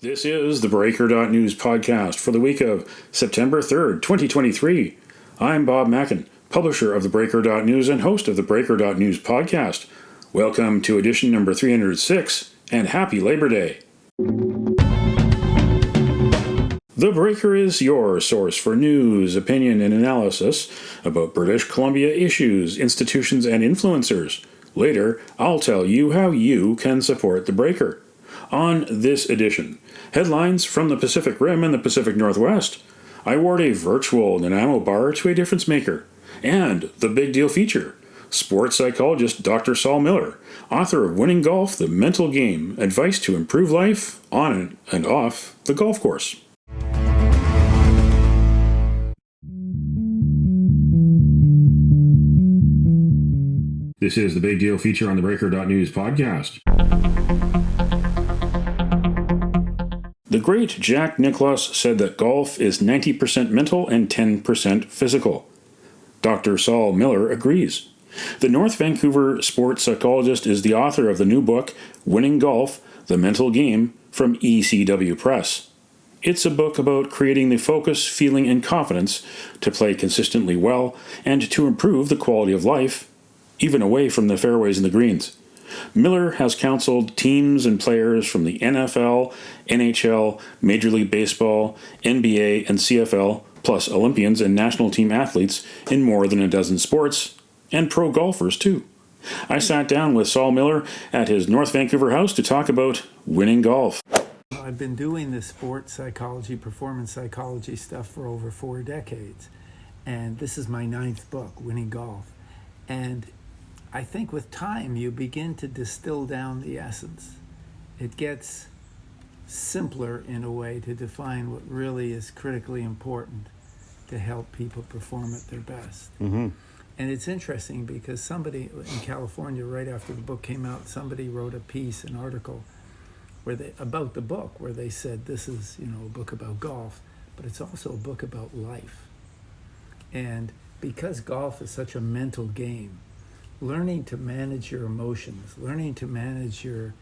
This is the theBreaker.news podcast for the week of September 3rd, 2023. I'm Bob Mackin, publisher of theBreaker.news and host of the theBreaker.news podcast. Welcome to edition number 306, and happy Labor Day. The Breaker is your source for news, opinion, and analysis about British Columbia issues, institutions, and influencers. Later, I'll tell you how you can support The Breaker. On this edition, headlines from the Pacific Rim and the Pacific Northwest. I award a virtual Nanaimo bar to a difference maker. And the big deal feature, sports psychologist Dr. Saul Miller, author of Winning Golf, The Mental Game, Advice to Improve Life on and off the golf course. This is the big deal feature on the Breaker.news podcast. The great Jack Nicklaus said that golf is 90% mental and 10% physical. Dr. Saul Miller agrees. The North Vancouver sports psychologist is the author of the new book, Winning Golf, The Mental Game, from ECW Press. It's a book about creating the focus, feeling, and confidence to play consistently well and to improve the quality of life, even away from the fairways and the greens. Miller has counseled teams and players from the NFL, NHL, Major League Baseball, NBA, and CFL, plus Olympians and national team athletes in more than a dozen sports, and pro golfers too. I sat down with Saul Miller at his North Vancouver house to talk about winning golf. I've been doing this sports psychology, performance psychology stuff for over 4 decades, and this is my 9th book, Winning Golf. And I think with time, you begin to distill down the essence. It gets simpler in a way to define what really is critically important to help people perform at their best. Mm-hmm. And it's interesting because somebody in California, right after the book came out, somebody wrote a piece, an article, about the book, where they said this is, a book about golf, but it's also a book about life. And because golf is such a mental game, learning to manage your emotions, learning to manage your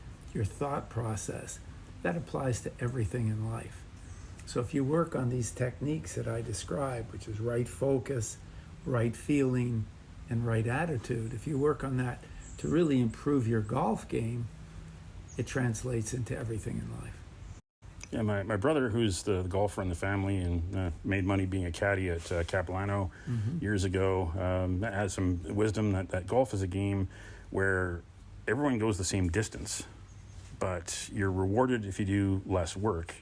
thought process, that applies to everything in life. So if you work on these techniques that I described, which is right focus, right feeling, and right attitude, if you work on that to really improve your golf game, it translates into everything in life. Yeah, my brother, who's the golfer in the family and made money being a caddy at Capilano years ago, has some wisdom that golf is a game where everyone goes the same distance, but you're rewarded if you do less work.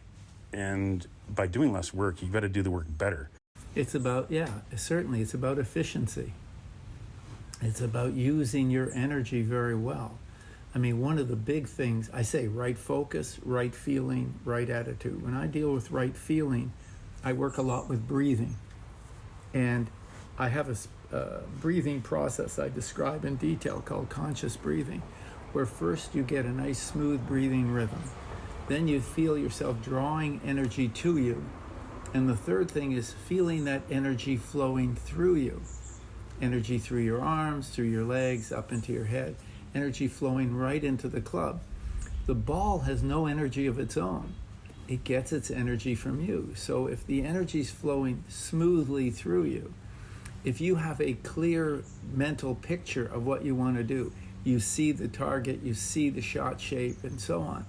And by doing less work, you've got to do the work better. It's about efficiency. It's about using your energy very well. I mean, one of the big things, I say right focus, right feeling, right attitude. When I deal with right feeling, I work a lot with breathing. And I have a breathing process I describe in detail called conscious breathing, where first you get a nice smooth breathing rhythm. Then you feel yourself drawing energy to you. And the third thing is feeling that energy flowing through you. Energy through your arms, through your legs, up into your head. Energy flowing right into the club. The ball has no energy of its own. It gets its energy from you. So if the energy's flowing smoothly through you, if you have a clear mental picture of what you want to do, you see the target, you see the shot shape, and so on.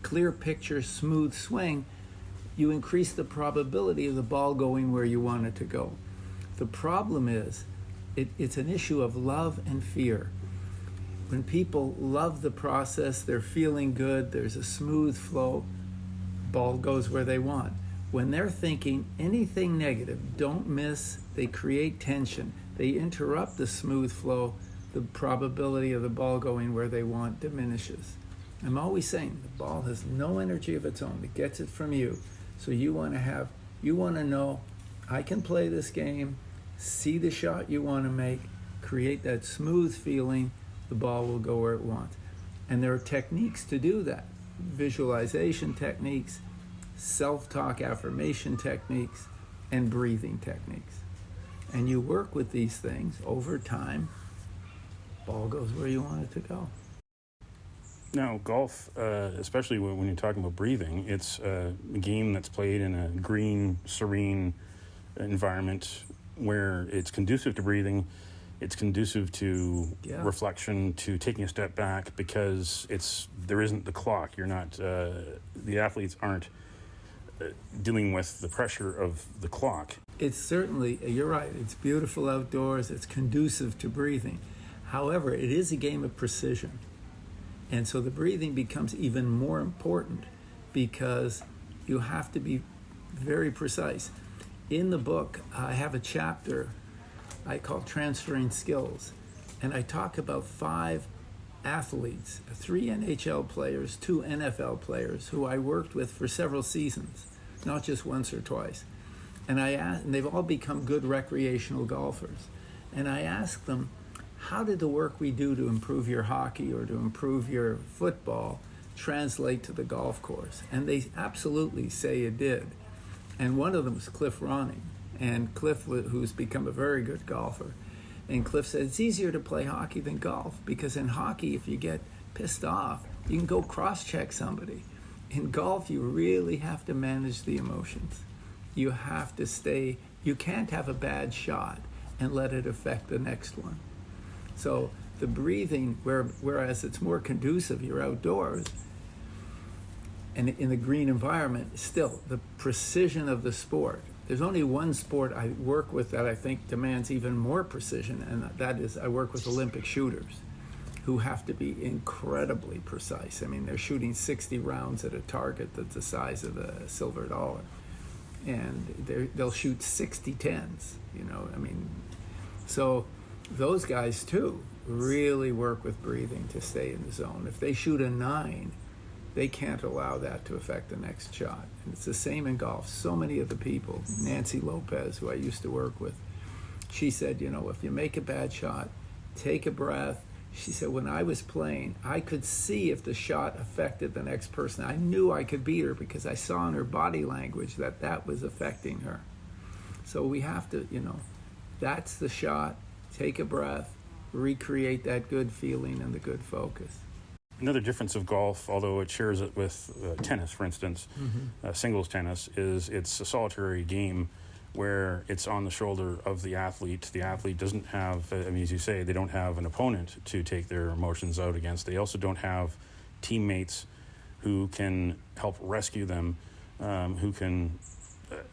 Clear picture, smooth swing, you increase the probability of the ball going where you want it to go. The problem is, it's an issue of love and fear. When people love the process, they're feeling good, there's a smooth flow, ball goes where they want. When they're thinking anything negative, don't miss, they create tension, they interrupt the smooth flow, the probability of the ball going where they want diminishes. I'm always saying the ball has no energy of its own, it gets it from you. So you want to know, I can play this game, see the shot you want to make, create that smooth feeling, the ball will go where it wants. And there are techniques to do that. Visualization techniques, self-talk affirmation techniques, and breathing techniques. And you work with these things over time, ball goes where you want it to go. Now, golf, especially when you're talking about breathing, it's a game that's played in a green, serene environment where it's conducive to breathing. It's conducive to reflection, to taking a step back, because there isn't the clock. You're not, the athletes aren't dealing with the pressure of the clock. It's certainly, you're right, it's beautiful outdoors, it's conducive to breathing. However, it is a game of precision. And so the breathing becomes even more important because you have to be very precise. In the book, I have a chapter I call Transferring Skills. And I talk about 5 athletes, 3 NHL players, 2 NFL players who I worked with for several seasons, not just once or twice. And they've all become good recreational golfers. And I asked them, how did the work we do to improve your hockey or to improve your football translate to the golf course? And they absolutely say it did. And one of them was Cliff Ronning. And Cliff, who's become a very good golfer, and Cliff said it's easier to play hockey than golf, because in hockey, if you get pissed off, you can go cross-check somebody. In golf, you really have to manage the emotions. You have to you can't have a bad shot and let it affect the next one. So the breathing, whereas it's more conducive, you're outdoors, and in the green environment, still the precision of the sport. There's only one sport I work with that I think demands even more precision, and that is I work with Olympic shooters who have to be incredibly precise. I mean, they're shooting 60 rounds at a target that's the size of a silver dollar. And they'll shoot 60 tens, I mean, so those guys too really work with breathing to stay in the zone. If they shoot a 9, they can't allow that to affect the next shot. And it's the same in golf. So many of the people, Nancy Lopez, who I used to work with, she said, if you make a bad shot, take a breath. She said, when I was playing, I could see if the shot affected the next person. I knew I could beat her because I saw in her body language that was affecting her. So we have to, that's the shot. Take a breath, recreate that good feeling and the good focus. Another difference of golf, although it shares it with tennis, for instance, singles tennis, is it's a solitary game where it's on the shoulder of the athlete. The athlete doesn't have, as you say, they don't have an opponent to take their emotions out against. They also don't have teammates who can help rescue them, who can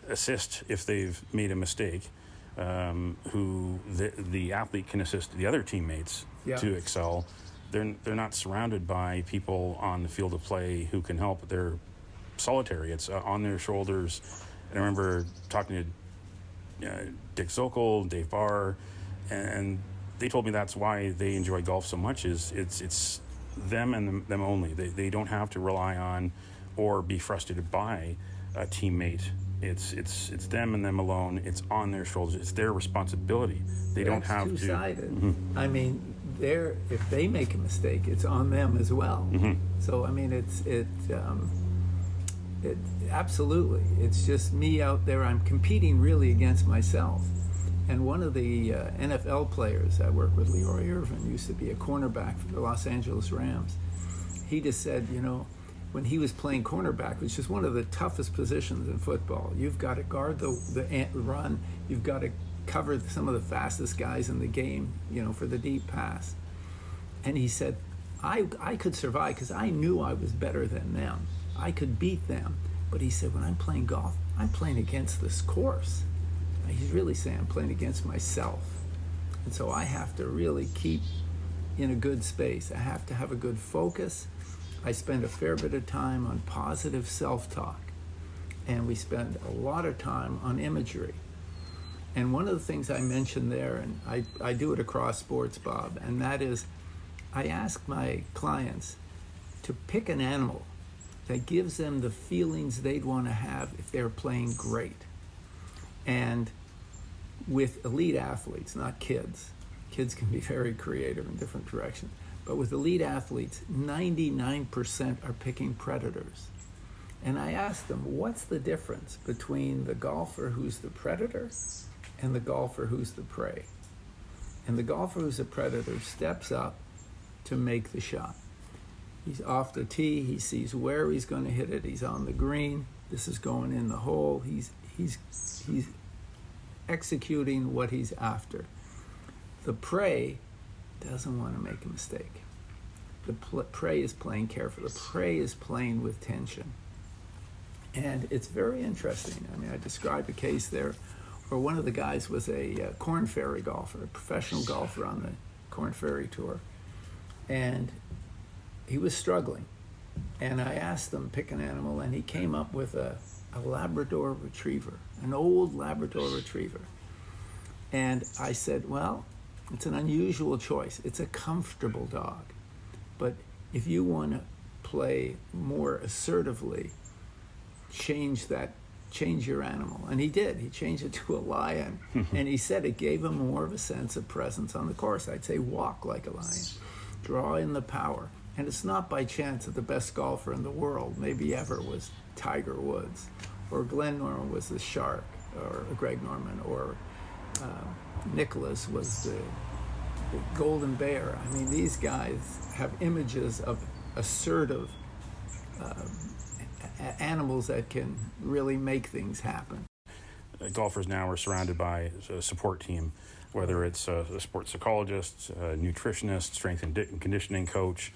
assist if they've made a mistake, who the athlete can assist the other teammates to excel. They're not surrounded by people on the field of play who can help. They're solitary. It's on their shoulders. And I remember talking to Dick Zokol, Dave Barr, and they told me that's why they enjoy golf so much. Is it's them and them only. They don't have to rely on or be frustrated by a teammate. It's them and them alone. It's on their shoulders. It's their responsibility. They don't have to. Two-sided. Mm-hmm. I mean, if they make a mistake, it's on them as well. Mm-hmm. So I mean, it absolutely. It's just me out there. I'm competing really against myself. And one of the NFL players I work with, Leroy Irvin, used to be a cornerback for the Los Angeles Rams. He just said, when he was playing cornerback, which is one of the toughest positions in football, you've got to guard the run, you've got to cover some of the fastest guys in the game, for the deep pass. And he said, I could survive because I knew I was better than them. I could beat them. But he said, when I'm playing golf, I'm playing against this course. He's really saying I'm playing against myself. And so I have to really keep in a good space. I have to have a good focus. I spend a fair bit of time on positive self-talk. And we spend a lot of time on imagery. And one of the things I mentioned there, and I do it across sports, Bob, and that is I ask my clients to pick an animal that gives them the feelings they'd want to have if they're playing great. And with elite athletes, not kids. Kids can be very creative in different directions. But with elite athletes, 99% are picking predators. And I ask them, what's the difference between the golfer who's the predator and the golfer who's the prey? And the golfer who's a predator steps up to make the shot. He's off the tee. He sees where he's going to hit it. He's on the green. This is going in the hole. He's executing what he's after. The prey doesn't want to make a mistake. The prey is playing careful. The prey is playing with tension. And it's very interesting. I mean, I described a case there where one of the guys was a Corn Ferry golfer, a professional golfer on the Corn Ferry Tour. And he was struggling. And I asked him, pick an animal, and he came up with a Labrador Retriever, an old Labrador Retriever. And I said, well, it's an unusual choice. It's a comfortable dog. But if you want to play more assertively, change your animal. And he did. He changed it to a lion. And he said it gave him more of a sense of presence on the course. I'd say walk like a lion, draw in the power. And it's not by chance that the best golfer in the world, maybe ever, was Tiger Woods, or Glenn Norman was the shark, or Greg Norman, or Nicholas was the golden bear. I mean, these guys have images of assertive animals that can really make things happen. Golfers now are surrounded by a support team, whether it's a sports psychologist, a nutritionist, strength and conditioning coach.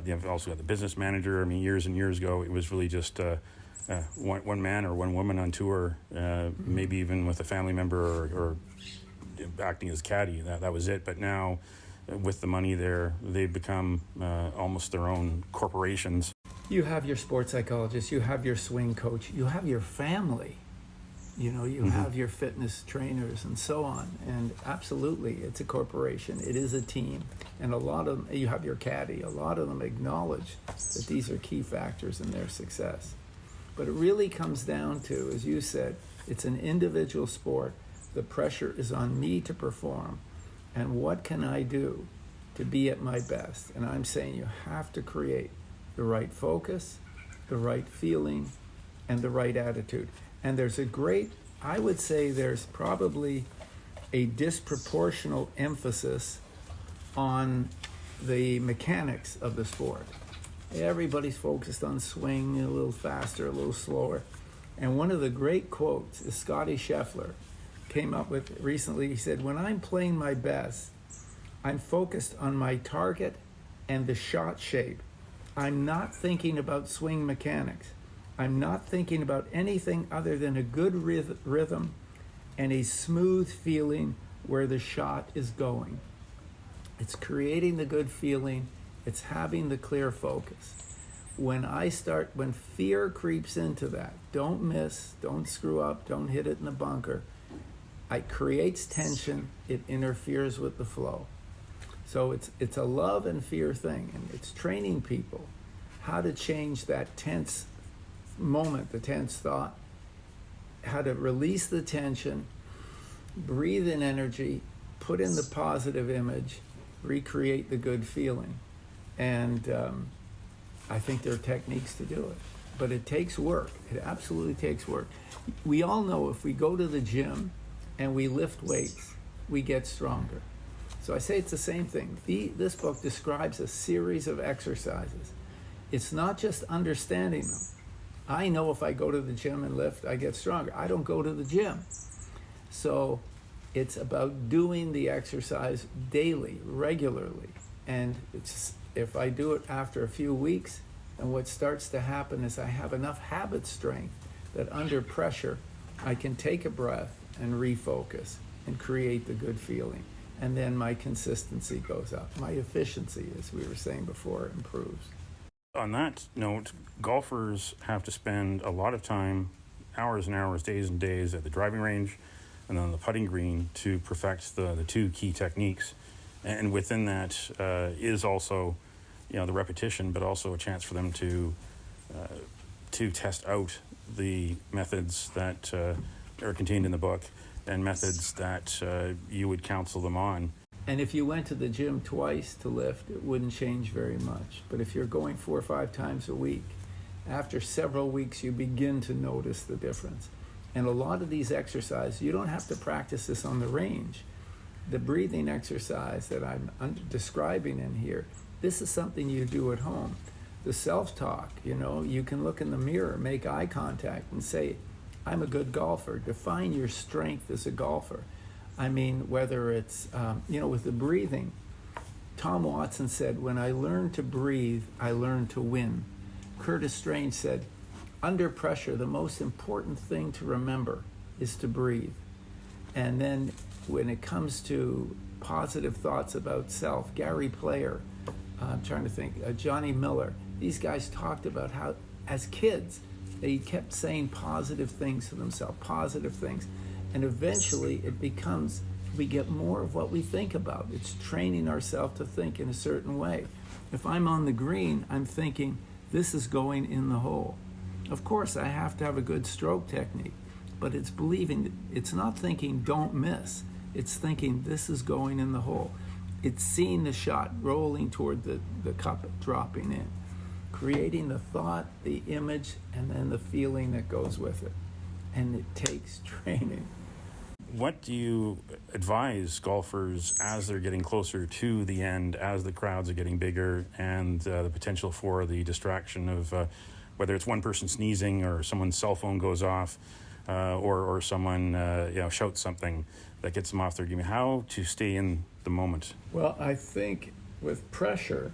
You've also got the business manager. I mean, years and years ago, it was really just one man or one woman on tour, maybe even with a family member or acting as caddy. That was it. But now, with the money there, they've become almost their own corporations. You have your sports psychologist, you have your swing coach, you have your family. You know, you have your fitness trainers and so on. And absolutely, it's a corporation. It is a team. And a lot of them, you have your caddy. A lot of them acknowledge that these are key factors in their success. But it really comes down to, as you said, it's an individual sport. The pressure is on me to perform. And what can I do to be at my best? And I'm saying you have to create the right focus, the right feeling, and the right attitude. And there's I would say there's probably a disproportional emphasis on the mechanics of the sport. Everybody's focused on swing a little faster, a little slower. And one of the great quotes is Scotty Scheffler came up with recently. He said, when I'm playing my best, I'm focused on my target and the shot shape. I'm not thinking about swing mechanics. I'm not thinking about anything other than a good rhythm and a smooth feeling where the shot is going. It's creating the good feeling. It's having the clear focus. When fear creeps into that, don't miss, don't screw up, don't hit it in the bunker, it creates tension, it interferes with the flow. So it's a love and fear thing, and it's training people how to change that tense moment, the tense thought, how to release the tension, breathe in energy, put in the positive image, recreate the good feeling. And I think there are techniques to do it. But it takes work. It absolutely takes work. We all know if we go to the gym and we lift weights, we get stronger. So I say it's the same thing. This book describes a series of exercises. It's not just understanding them. I know if I go to the gym and lift, I get stronger. I don't go to the gym. So it's about doing the exercise daily, regularly. And if I do it after a few weeks, and what starts to happen is I have enough habit strength that under pressure, I can take a breath and refocus and create the good feeling. And then my consistency goes up. My efficiency, as we were saying before, improves. On that note, golfers have to spend a lot of time, hours and hours, days and days at the driving range and on the putting green to perfect the two key techniques. And within that is also, the repetition, but also a chance for them to test out the methods that are contained in the book and methods that you would counsel them on. And if you went to the gym twice to lift, it wouldn't change very much. But if you're going 4 or 5 times a week, after several weeks, you begin to notice the difference. And a lot of these exercises, you don't have to practice this on the range. The breathing exercise that I'm describing in here this is something you do at home. The self-talk, you can look in the mirror, make eye contact, and say, I'm a good golfer. Define your strength as a golfer. I mean, whether it's, with the breathing, Tom Watson said, when I learn to breathe, I learn to win. Curtis Strange said, under pressure, the most important thing to remember is to breathe. And then when it comes to positive thoughts about self, Gary Player, I'm trying to think, Johnny Miller, these guys talked about how, as kids, they kept saying positive things to themselves, positive things. And eventually it becomes, we get more of what we think about. It's training ourselves to think in a certain way. If I'm on the green, I'm thinking, this is going in the hole. Of course, I have to have a good stroke technique, but it's believing, it's not thinking, don't miss. It's thinking, this is going in the hole. It's seeing the shot rolling toward the cup, dropping in. Creating the thought, the image, and then the feeling that goes with it. And it takes training. What do you advise golfers as they're getting closer to the end, as the crowds are getting bigger, and the potential for the distraction of whether it's one person sneezing or someone's cell phone goes off, or someone shouts something that gets them off their game? How to stay in the moment? Well, I think with pressure,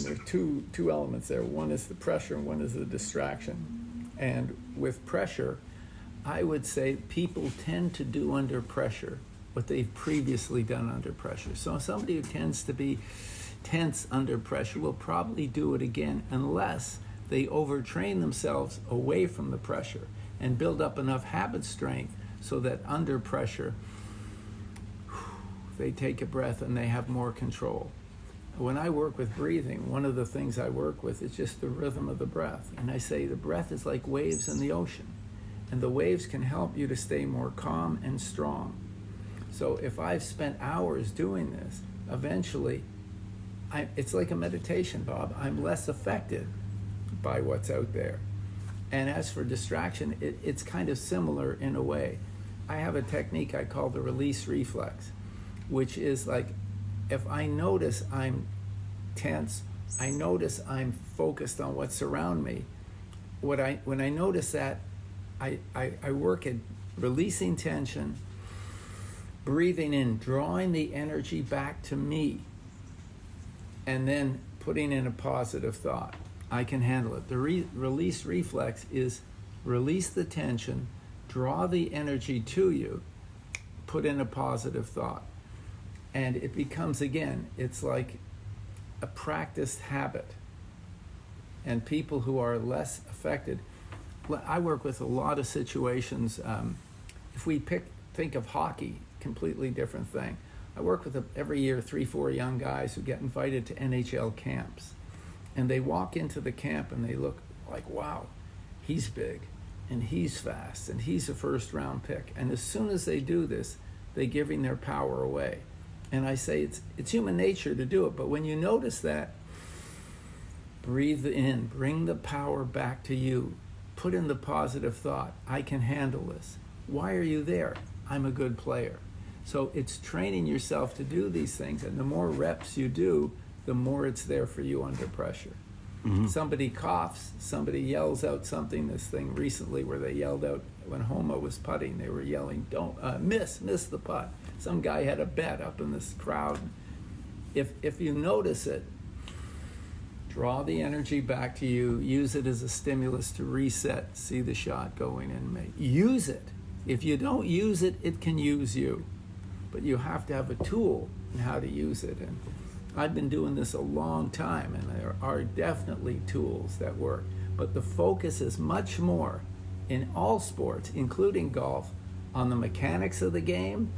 there are two elements there. One is the pressure and one is the distraction. And with pressure, I would say people tend to do under pressure what they've previously done under pressure. So somebody who tends to be tense under pressure will probably do it again unless they overtrain themselves away from the pressure and build up enough habit strength so that under pressure, they take a breath and they have more control. When I work with breathing, one of the things I work with is just the rhythm of the breath. And I say the breath is like waves in the ocean. And the waves can help you to stay more calm and strong. So if I've spent hours doing this, eventually, it's like a meditation, Bob. I'm less affected by what's out there. And as for distraction, it's kind of similar in a way. I have a technique I call the release reflex, which is like, if I notice I'm tense, I notice I'm focused on what's around me. When I notice that, I work at releasing tension, breathing in, drawing the energy back to me, and then putting in a positive thought. I can handle it. The release reflex is release the tension, draw the energy to you, put in a positive thought. And it becomes, again, it's like a practiced habit. And people who are less affected, I work with a lot of situations. If we think of hockey, completely different thing. I work with every year 3-4 young guys who get invited to NHL camps. And they walk into the camp and they look like, wow, he's big and he's fast and he's a first round pick. And as soon as they do this, they're giving their power away. And I say it's human nature to do it, but when you notice that, breathe in, bring the power back to you, put in the positive thought, I can handle this. Why are you there? I'm a good player. So it's training yourself to do these things, and the more reps you do, the more it's there for you under pressure. Mm-hmm. Somebody coughs, somebody yells out something, this thing recently where they yelled out when Homa was putting, they were yelling, don't miss the putt. Some guy had a bet up in this crowd. If you notice it, draw the energy back to you, use it as a stimulus to reset, see the shot going in, use it. If you don't use it, it can use you. But you have to have a tool in how to use it. And I've been doing this a long time, and there are definitely tools that work. But the focus is much more in all sports, including golf, on the mechanics of the game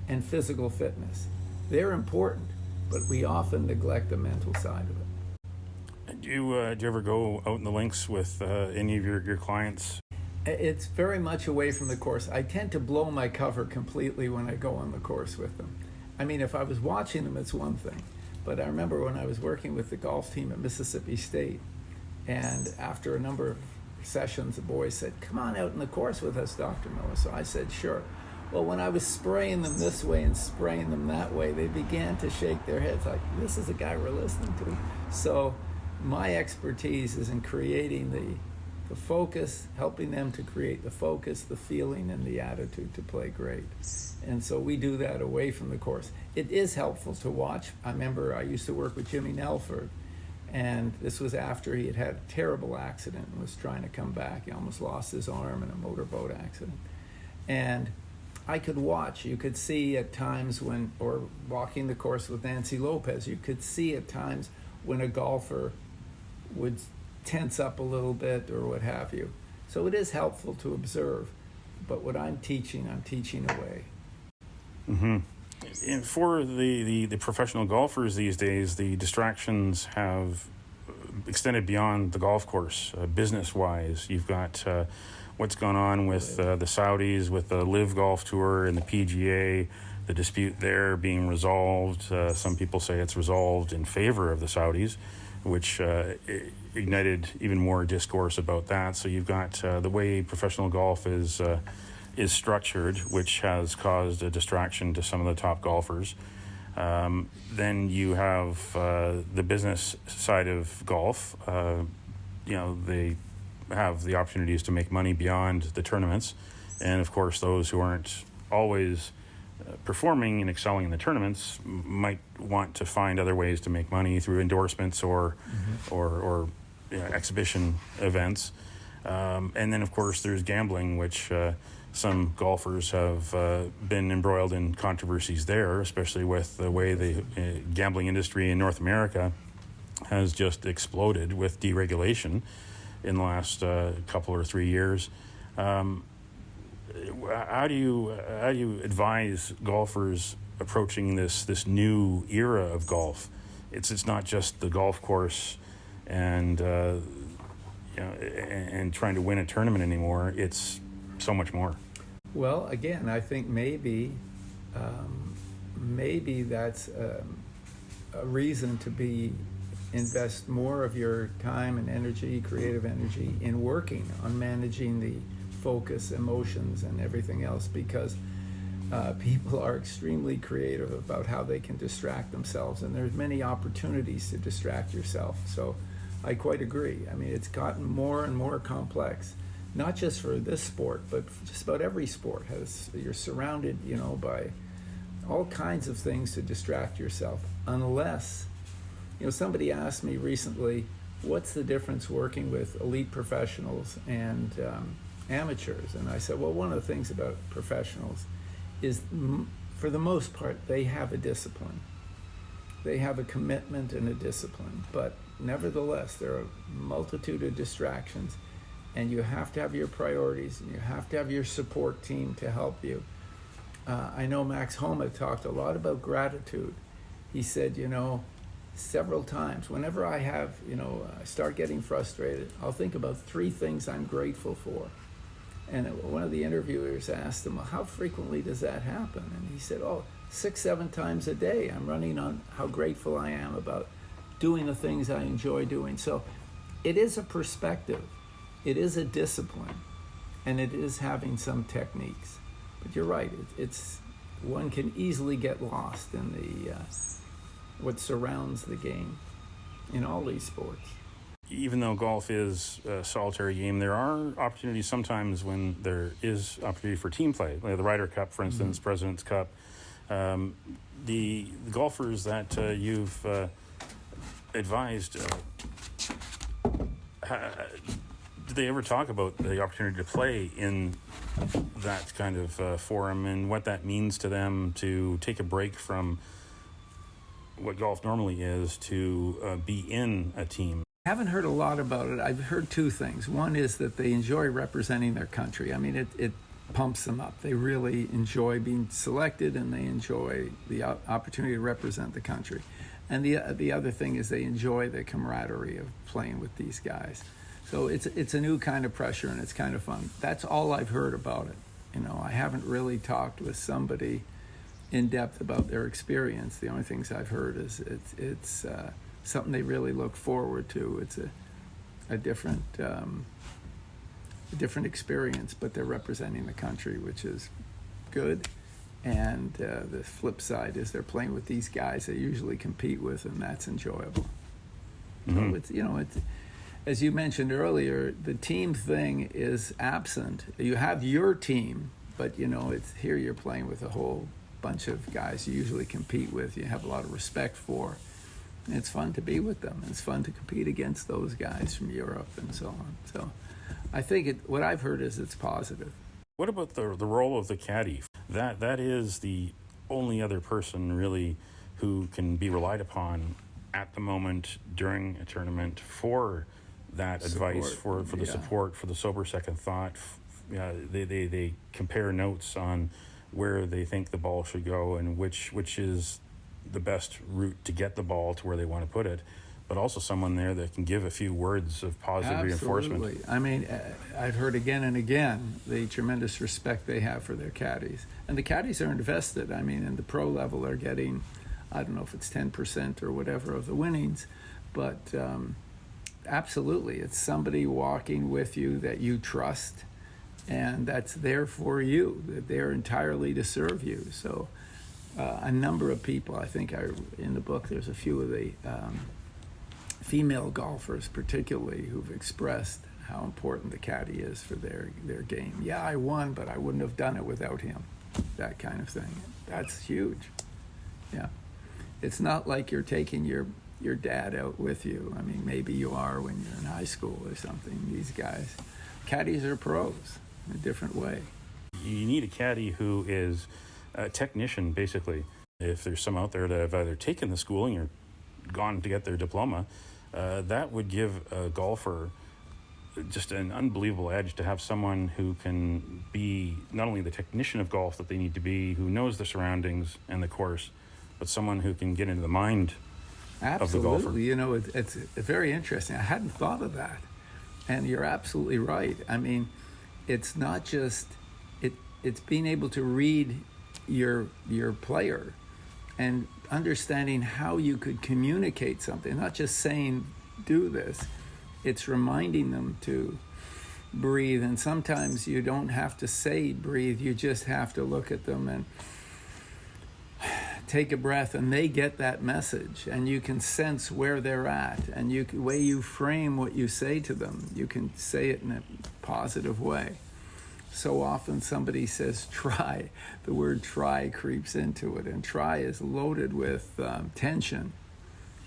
and physical fitness. They're important, but we often neglect the mental side of it. Do you ever go out in the links with any of your clients? It's very much away from the course. I tend to blow my cover completely when I go on the course with them. I mean, if I was watching them, it's one thing. But I remember when I was working with the golf team at Mississippi State, and after a number of sessions, the boys said, come on out in the course with us, Dr. Miller. So I said, sure. Well, when I was spraying them this way and spraying them that way, they began to shake their heads like, this is the guy we're listening to. So my expertise is in creating the focus, helping them to create the focus, the feeling, and the attitude to play great. And so we do that away from the course. It is helpful to watch. I remember I used to work with Jimmy Nelford, and this was after he had had a terrible accident and was trying to come back. He almost lost his arm in a motorboat accident. And I could watch. You could see at times when, or walking the course with Nancy Lopez, you could see at times when a golfer would tense up a little bit or what have you. So it is helpful to observe. But what I'm teaching away. Mm-hmm. And for the professional golfers these days, the distractions have extended beyond the golf course, business-wise. You've got what's gone on with the Saudis, with the Live Golf Tour and the PGA, the dispute there being resolved. Some people say it's resolved in favor of the Saudis, which ignited even more discourse about that. So you've got the way professional golf is structured, which has caused a distraction to some of the top golfers. Then you have the business side of golf. They have the opportunities to make money beyond the tournaments. And of course, those who aren't always performing and excelling in the tournaments might want to find other ways to make money through endorsements or exhibition events. And then, of course, there's gambling, which some golfers have been embroiled in controversies there, especially with the way the gambling industry in North America has just exploded with deregulation in the last couple or 3 years. How do you advise golfers approaching this new era of golf? It's not just the golf course and and trying to win a tournament anymore. It's so much more. Well, again, I think maybe that's a reason to invest more of your time and energy, creative energy, in working on managing the focus, emotions, and everything else, because people are extremely creative about how they can distract themselves, and there's many opportunities to distract yourself. So I quite agree. I mean, it's gotten more and more complex, not just for this sport, but just about every sport. You're surrounded, by all kinds of things to distract yourself, unless, somebody asked me recently, what's the difference working with elite professionals and amateurs? And I said, well, one of the things about professionals is, for the most part, they have a discipline. They have a commitment and a discipline, but nevertheless, there are a multitude of distractions, and you have to have your priorities, and you have to have your support team to help you. I know Max Homa talked a lot about gratitude. He said, several times, whenever I have, I start getting frustrated, I'll think about 3 things I'm grateful for. And one of the interviewers asked him, well, how frequently does that happen? And he said, 6-7 times a day. I'm running on how grateful I am about doing the things I enjoy doing. So it is a perspective, it is a discipline, and it is having some techniques. But you're right, one can easily get lost in what surrounds the game in all these sports. Even though golf is a solitary game, there are opportunities sometimes when there is opportunity for team play. Like the Ryder Cup, for instance, President's Cup. The golfers that you've advised, did they ever talk about the opportunity to play in that kind of forum and what that means to them to take a break from what golf normally is to be in a team? I haven't heard a lot about it. I've heard 2 things. One is that they enjoy representing their country. I mean, it pumps them up. They really enjoy being selected, and they enjoy the opportunity to represent the country. And the other thing is they enjoy the camaraderie of playing with these guys. So it's a new kind of pressure, and it's kind of fun. That's all I've heard about it. I haven't really talked with somebody in depth about their experience. The only things I've heard is it's something they really look forward to. It's a different experience, but they're representing the country, which is good. And the flip side is they're playing with these guys they usually compete with, and that's enjoyable. So it's as you mentioned earlier, the team thing is absent. You have your team, but it's here you're playing with a whole bunch of guys you usually compete with. You have a lot of respect for. And it's fun to be with them. It's fun to compete against those guys from Europe and so on. So I think what I've heard is it's positive. What about the role of the caddy? That is the only other person really who can be relied upon at the moment during a tournament for that Support. advice, for the support, for the sober second thought. They compare notes on where they think the ball should go and which is the best route to get the ball to where they want to put it, but also someone there that can give a few words of positive reinforcement. Absolutely. I mean, I've heard again and again the tremendous respect they have for their caddies. And the caddies are invested. I mean, in the pro level, they're getting, I don't know if it's 10% or whatever of the winnings, but absolutely, it's somebody walking with you that you trust and that's there for you. They're entirely to serve you. So a number of people, I think in the book, there's a few of the female golfers particularly who've expressed how important the caddy is for their game. Yeah, I won, but I wouldn't have done it without him. That kind of thing. That's huge. Yeah. It's not like you're taking your dad out with you. I mean, maybe you are when you're in high school or something. These guys, caddies are pros in a different way. You need a caddy who is a technician, basically. If there's some out there that have either taken the schooling or gone to get their diploma, that would give a golfer just an unbelievable edge to have someone who can be not only the technician of golf that they need to be, who knows the surroundings and the course, but someone who can get into the mind of the golfer. Absolutely. It's very interesting. I hadn't thought of that. And you're absolutely right. I mean, it's not just, it's being able to read your player and understanding how you could communicate something, not just saying, do this. It's reminding them to breathe. And sometimes you don't have to say breathe. You just have to look at them and take a breath, and they get that message, and you can sense where they're at, and the way you frame what you say to them, you can say it in a positive way. So often somebody says try. The word try creeps into it, and try is loaded with tension.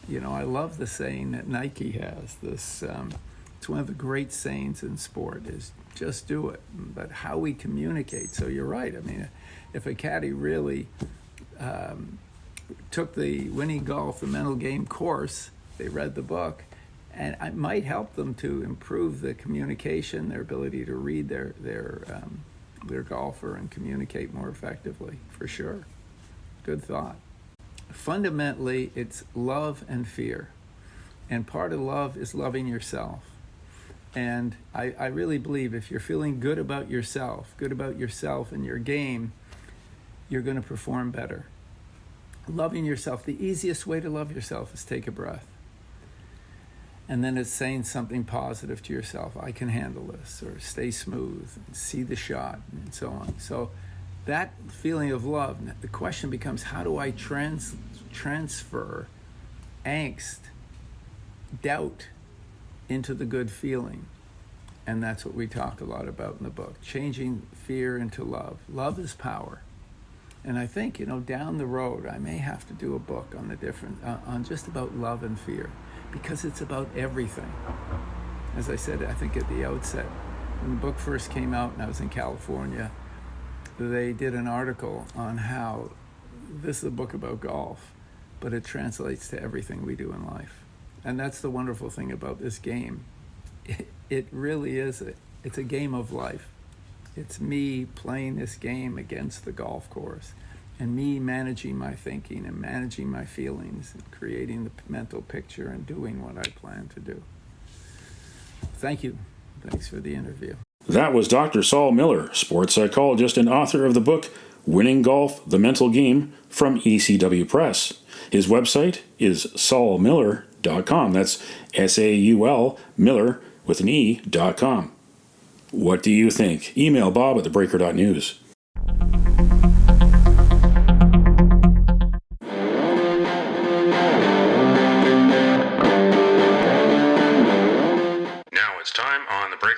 I love the saying that Nike has. This it's one of the great sayings in sport, is just do it. But how we communicate. So you're right. I mean, if a caddy really took the Winning Golf, the mental game course, they read the book, and it might help them to improve the communication, their ability to read their golfer and communicate more effectively, for sure. Good thought. Fundamentally, it's love and fear. And part of love is loving yourself. And I really believe if you're feeling good about yourself and your game, you're going to perform better. Loving yourself, the easiest way to love yourself is take a breath. And then it's saying something positive to yourself. I can handle this, or stay smooth, and see the shot, and so on. So that feeling of love, the question becomes, how do I transfer angst, doubt into the good feeling? And that's what we talk a lot about in the book, changing fear into love. Love is power. And I think, down the road, I may have to do a book on on just about love and fear, because it's about everything. As I said, I think at the outset, when the book first came out and I was in California, they did an article on how this is a book about golf, but it translates to everything we do in life. And that's the wonderful thing about this game. It really is, it's a game of life. It's me playing this game against the golf course, and me managing my thinking and managing my feelings and creating the mental picture and doing what I plan to do. Thank you. Thanks for the interview. That was Dr. Saul Miller, sports psychologist and author of the book Winning Golf, The Mental Game, from ECW Press. His website is saulmiller.com. That's SAUL, Miller with an E.com. What do you think? Email Bob at theBreaker.news.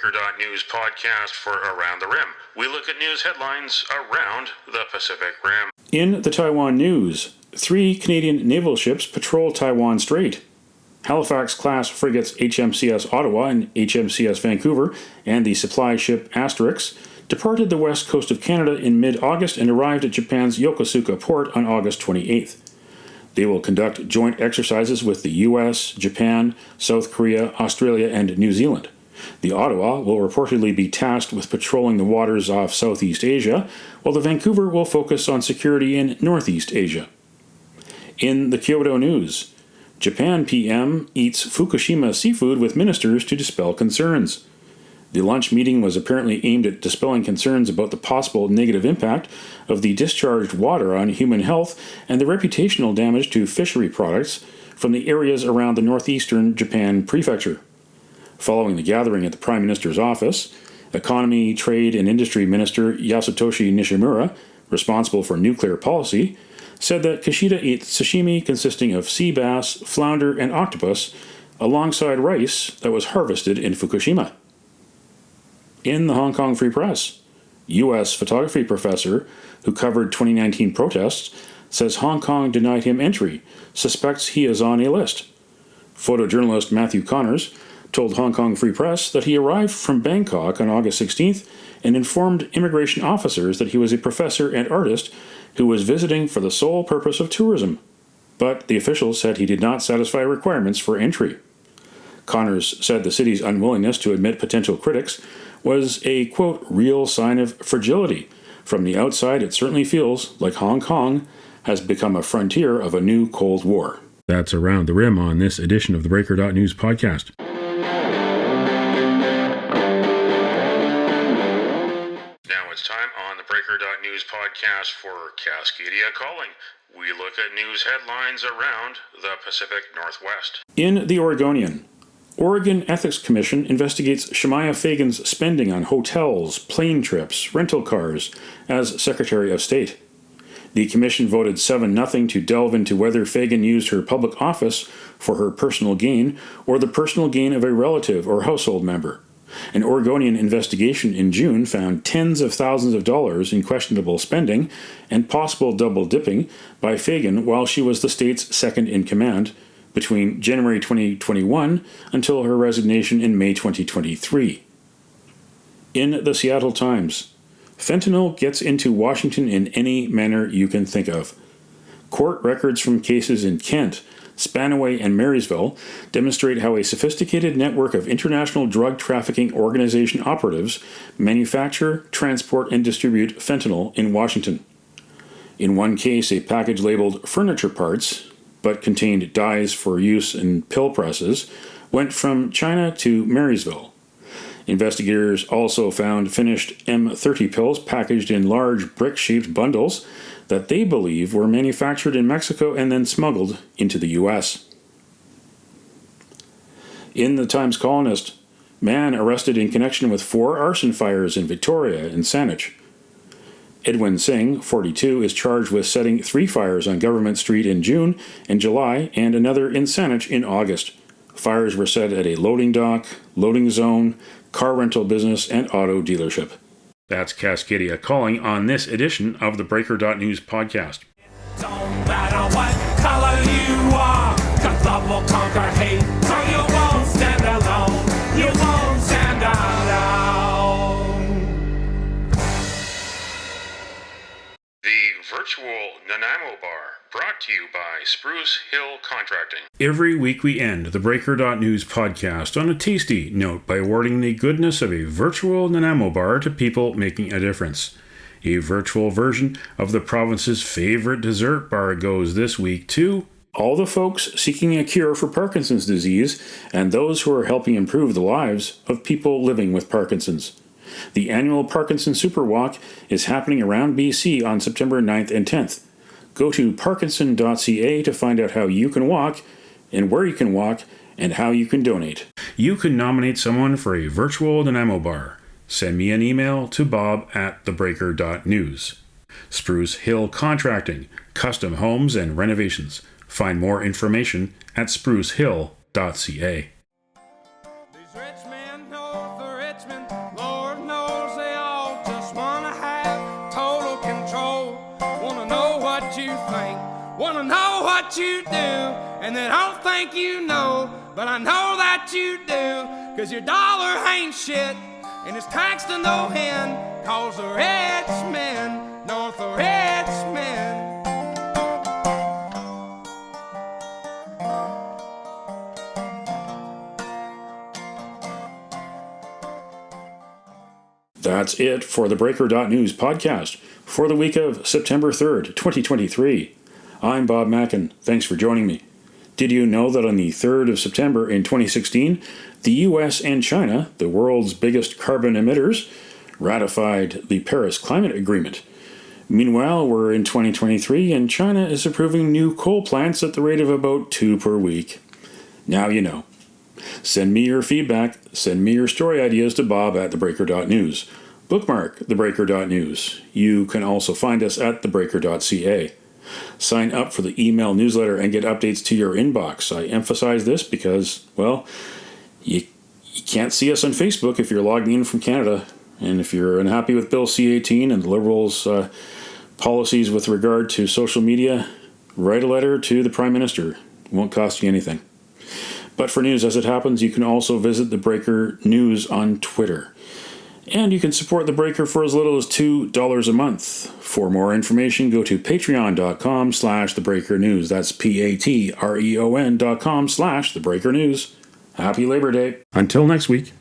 theBreaker.news podcast for Around the Rim. We look at news headlines around the Pacific Rim. In the Taiwan news, 3 Canadian naval ships patrol Taiwan Strait. Halifax-class frigates HMCS Ottawa and HMCS Vancouver and the supply ship Asterix departed the west coast of Canada in mid-August and arrived at Japan's Yokosuka port on August 28th. They will conduct joint exercises with the U.S., Japan, South Korea, Australia, and New Zealand. The Ottawa will reportedly be tasked with patrolling the waters off Southeast Asia, while the Vancouver will focus on security in Northeast Asia. In the Kyoto news, Japan PM eats Fukushima seafood with ministers to dispel concerns. The lunch meeting was apparently aimed at dispelling concerns about the possible negative impact of the discharged water on human health and the reputational damage to fishery products from the areas around the northeastern Japan prefecture. Following the gathering at the Prime Minister's office, Economy, Trade and Industry Minister Yasutoshi Nishimura, responsible for nuclear policy, said that Kishida ate sashimi consisting of sea bass, flounder, and octopus alongside rice that was harvested in Fukushima. In the Hong Kong Free Press, U.S. photography professor who covered 2019 protests says Hong Kong denied him entry, suspects he is on a list. Photojournalist Matthew Connors told Hong Kong Free Press that he arrived from Bangkok on August 16th and informed immigration officers that he was a professor and artist who was visiting for the sole purpose of tourism. But the officials said he did not satisfy requirements for entry. Connors said the city's unwillingness to admit potential critics was a, quote, real sign of fragility. From the outside, it certainly feels like Hong Kong has become a frontier of a new Cold War. That's Around the Rim on this edition of the Breaker.news podcast. Now it's time on the Breaker.news podcast for Cascadia Calling. We look at news headlines around the Pacific Northwest. In the Oregonian, Oregon Ethics Commission investigates Shemaiah Fagan's spending on hotels, plane trips, rental cars as Secretary of State. The commission voted 7-0 to delve into whether Fagan used her public office for her personal gain or the personal gain of a relative or household member. An Oregonian investigation in June found tens of thousands of dollars in questionable spending and possible double-dipping by Fagan while she was the state's second-in-command between January 2021 until her resignation in May 2023. In the Seattle Times, fentanyl gets into Washington in any manner you can think of. Court records from cases in Kent, Spanaway, and Marysville demonstrate how a sophisticated network of international drug trafficking organization operatives manufacture, transport, and distribute fentanyl in Washington. In one case, a package labeled furniture parts, but contained dyes for use in pill presses, went from China to Marysville. Investigators also found finished M30 pills packaged in large brick-shaped bundles that they believe were manufactured in Mexico and then smuggled into the U.S. In the Times Colonist, man arrested in connection with 4 arson fires in Victoria and Saanich. Edwin Singh, 42, is charged with setting 3 fires on Government Street in June and July and another in Saanich in August. Fires were set at a loading dock, loading zone, car rental business, and auto dealership. That's Cascadia Calling on this edition of the Breaker.news podcast. Don't matter what color you are, 'cause love will conquer hate, so you won't stand alone, you won't stand alone. The virtual Nanaimo Bar, brought to you by Spruce Hill Contracting. Every week we end the Breaker.news podcast on a tasty note by awarding the goodness of a virtual Nanaimo Bar to people making a difference. A virtual version of the province's favorite dessert bar goes this week to all the folks seeking a cure for Parkinson's disease and those who are helping improve the lives of people living with Parkinson's. The annual Parkinson Superwalk is happening around BC on September 9th and 10th. Go to parkinson.ca to find out how you can walk and where you can walk and how you can donate. You can nominate someone for a virtual Nanaimo Bar. Send me an email to bob@theBreaker.news. Spruce Hill Contracting, custom homes and renovations. Find more information at sprucehill.ca. These rich men know the rich men Wanna know what you do, and they don't think you know, but I know that you do, 'cause your dollar ain't shit, and it's taxed to no end, 'cause the rich men know the rich men. That's it for the Breaker.news podcast for the week of September 3rd, 2023. I'm Bob Mackin. Thanks for joining me. Did you know that on the 3rd of September in 2016, the US and China, the world's biggest carbon emitters, ratified the Paris Climate Agreement? Meanwhile, we're in 2023 and China is approving new coal plants at the rate of about 2 per week. Now you know. Send me your feedback, send me your story ideas to Bob at theBreaker.news. Bookmark theBreaker.news. You can also find us at theBreaker.ca. Sign up for the email newsletter and get updates to your inbox. I emphasize this because, well, you can't see us on Facebook if you're logging in from Canada. And if you're unhappy with Bill C-18 and the Liberals' policies with regard to social media, write a letter to the Prime Minister. It won't cost you anything. But for news as it happens, you can also visit The Breaker News on Twitter. And you can support The Breaker for as little as $2 a month. For more information, go to patreon.com/TheBreakerNews. That's patreon.com/TheBreakerNews. Happy Labor Day. Until next week.